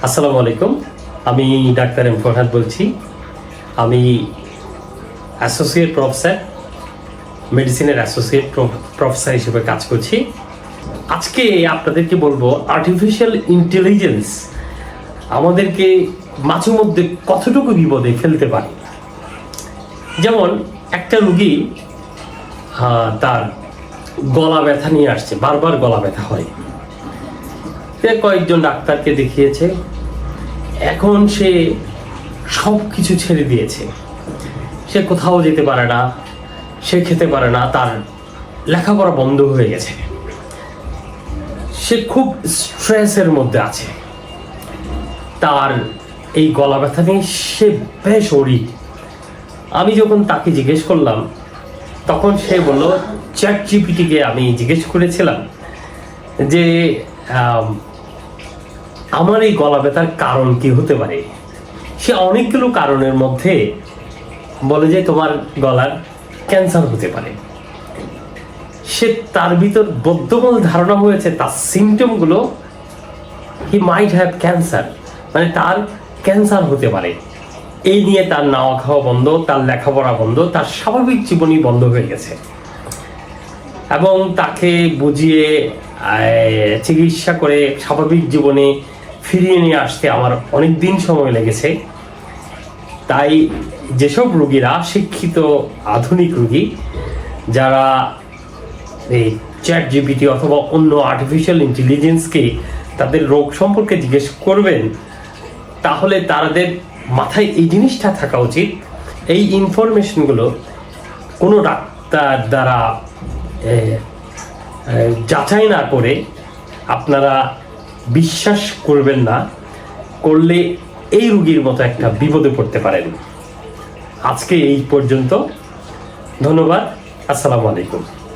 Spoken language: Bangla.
আসসালামু আলাইকুম। আমি ডাক্তার এম ফরহাদ বলছি। আমি অ্যাসোসিয়েট প্রফেসর, মেডিসিনের অ্যাসোসিয়েট প্রফেসর হিসেবে কাজ করছি। আজকে আপনাদেরকে বলবো আর্টিফিশিয়াল ইন্টেলিজেন্স আমাদেরকে মাঝে মধ্যে কতটুকু বিপদে ফেলতে পারে। যেমন একটা রুগী তার গলা ব্যথা নিয়ে আসছে, বারবার গলা ব্যথা হয়। কয়েকজন ডাক্তারকে দেখিয়েছে, এখন সে সব কিছু ছেড়ে দিয়েছে। সে কোথাও যেতে পারে না, সে খেতে পারে না, তার লেখাপড়া বন্ধ হয়ে গেছে, সে খুব স্ট্রেসের মধ্যে আছে। তার এই গলা ব্যথা নিয়ে সে বেশ অড়ি। আমি যখন তাকে জিজ্ঞেস করলাম, তখন সে বলল, চ্যাট জিপিটিকে আমি জিজ্ঞেস করেছিলাম যে আমার এই গলা ব্যথার কারণ কি হতে পারে। সে অনেকগুলো কারণের মধ্যে বলে যে তোমার গলার ক্যান্সার হতে পারে। সে তার ভিতর বদ্ধমূল ধারণা হয়েছে তার সিমটমগুলো, হি মাইট হ্যাভ ক্যান্সার, মানে তার ক্যান্সার হতে পারে। এই নিয়ে তার নাওয়া খাওয়া বন্ধ, তার লেখাপড়া বন্ধ, তার স্বাভাবিক জীবনই বন্ধ হয়ে গেছে। এবং তাকে বুঝিয়ে চিকিৎসা করে স্বাভাবিক জীবনে ফিরিয়ে নিয়ে আসতে আমার অনেক দিন সময় লেগেছে। তাই যেসব রোগীরা শিক্ষিত আধুনিক রোগী, যারা এই চ্যাট জিপিটি অথবা অন্য আর্টিফিশিয়াল ইন্টেলিজেন্সকে তাদের রোগ সম্পর্কে জিজ্ঞেস করবেন, তাহলে তাদের মাথায় এই জিনিসটা থাকা উচিত, এই ইনফরমেশনগুলো কোনো ডাক্তার দ্বারা যাচাই না করে আপনারা বিশ্বাস করবেন না। করলে এই রোগীর মতো একটা বিপদে পড়তে পারেন। আজকে এই পর্যন্ত। ধন্যবাদ। আসসালামু আলাইকুম।